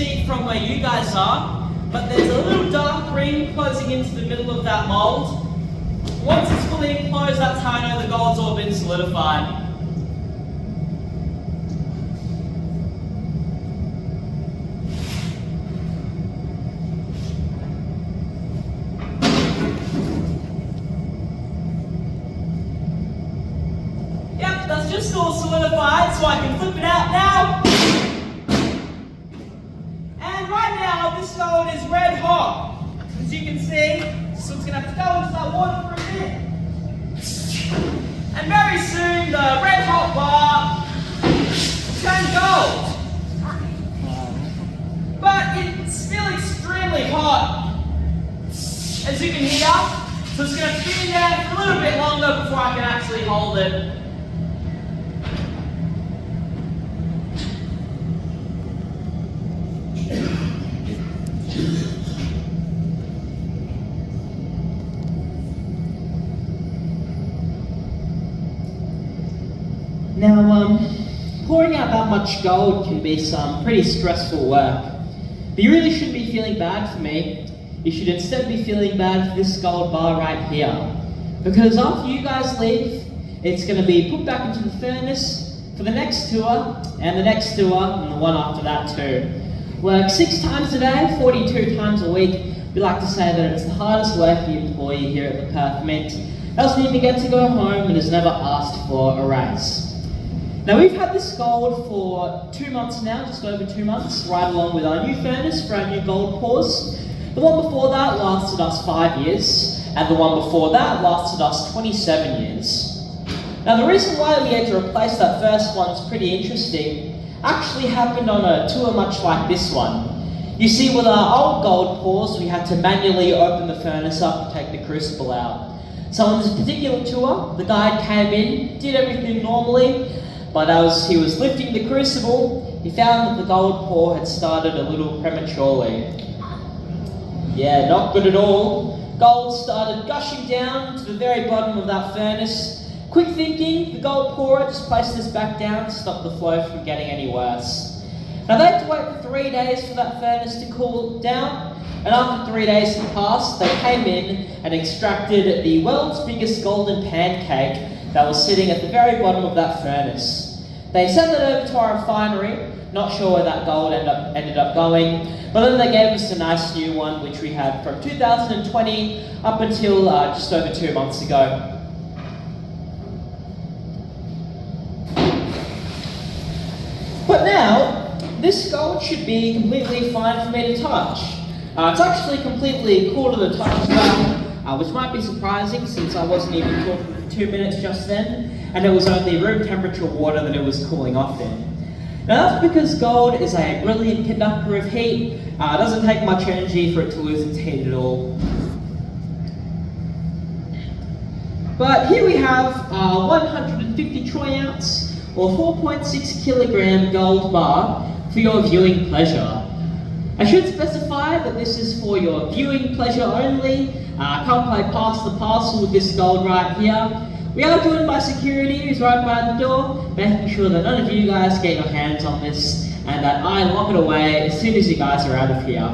see from where you guys are, but there's a little dark ring closing into the middle of that mold. Once it's fully enclosed, that's how I know the gold's all been solidified. Yep, that's just all solidified, so I can flip it out now. And right now, this gold is red hot. As you can see, this one's going to have to go into that water for a bit. And very soon, the red hot bar turns gold. But it's still extremely hot, as you can hear. So it's going to be in there for a little bit longer before I can actually hold it. Now, pouring out that much gold can be some pretty stressful work. But you really shouldn't be feeling bad for me. You should instead be feeling bad for this gold bar right here. Because after you guys leave, it's going to be put back into the furnace for the next tour, and the next tour, and the one after that too. Work 6 times a day, 42 times a week. We like to say that it's the hardest working employee here at the Perth Mint. Doesn't even get to go home and has never asked for a raise. Now we've had this gold for 2 months now, just over 2 months, right along with our new furnace for our new gold pours. The one before that lasted us 5 years, and the one before that lasted us 27 years. Now the reason why we had to replace that first one's pretty interesting. Actually happened on a tour much like this one. You see, with our old gold pours, we had to manually open the furnace up and take the crucible out. So on this particular tour, the guy came in, did everything normally, but as he was lifting the crucible, he found that the gold pour had started a little prematurely. Yeah, not good at all. Gold started gushing down to the very bottom of that furnace. Quick thinking, the gold pourer just placed this back down to stop the flow from getting any worse. Now they had to wait for 3 days for that furnace to cool down, and after 3 days had passed, they came in and extracted the world's biggest golden pancake that was sitting at the very bottom of that furnace. They sent it over to our refinery, not sure where that gold ended up going, but then they gave us a nice new one which we had from 2020 up until just over 2 months ago. But now, this gold should be completely fine for me to touch. It's actually completely cool to the touch now, which might be surprising since I wasn't even talking for 2 minutes just then, and it was only room temperature water that it was cooling off in. Now that's because gold is a brilliant conductor of heat. It doesn't take much energy for it to lose its heat at all. But here we have 150 troy ounce or 4.6 kilogram gold bar for your viewing pleasure. I should specify that this is for your viewing pleasure only. Can't play pass the parcel with this gold right here. We are joined by security who's right by the door, making sure that none of you guys get your hands on this and that I lock it away as soon as you guys are out of here.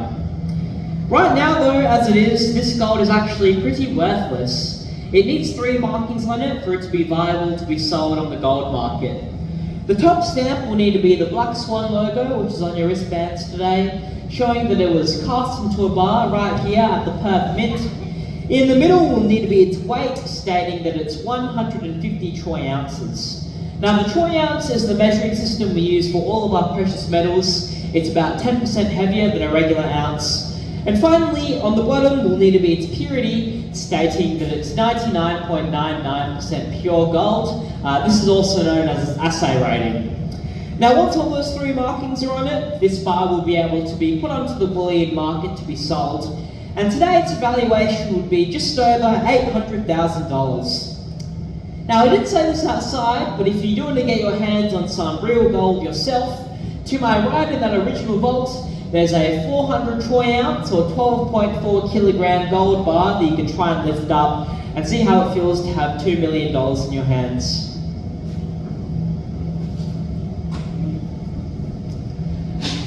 Right now though, as it is, this gold is actually pretty worthless. It needs 3 markings on it for it to be viable to be sold on the gold market. The top stamp will need to be the Black Swan logo, which is on your wristbands today, showing that it was cast into a bar right here at the Perth Mint. In the middle will need to be its weight, stating that it's 150 troy ounces. Now the troy ounce is the measuring system we use for all of our precious metals. It's about 10% heavier than a regular ounce. And finally, on the bottom will need to be its purity, stating that it's 99.99% pure gold. This is also known as its assay rating. Now once all those 3 markings are on it, this bar will be able to be put onto the bullion market to be sold. And today its valuation would be just over $800,000. Now I didn't say this outside, but if you do want to get your hands on some real gold yourself, to my right in that original vault, there's a 400 troy ounce or 12.4 kilogram gold bar that you can try and lift up and see how it feels to have $2 million in your hands.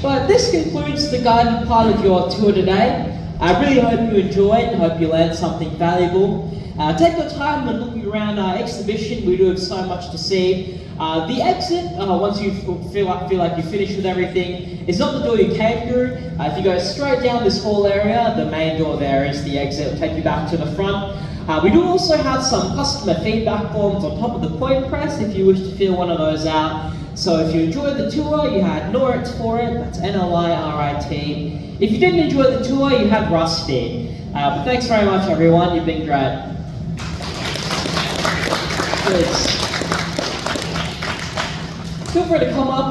But this concludes the guided part of your tour today. I really hope you enjoyed and hope you learned something valuable. Take your time when looking around our exhibition. We do have so much to see. The exit, once you feel like you're finished with everything, is not the door you came through. If you go straight down this hall area, the main door there is the exit. It will take you back to the front. We do also have some customer feedback forms on top of the coin press if you wish to fill one of those out. So if you enjoyed the tour, you had NORIT for it, that's N-O-I-R-I-T. If you didn't enjoy the tour, you had Rusty. But thanks very much everyone, you've been great. Feel free to come up.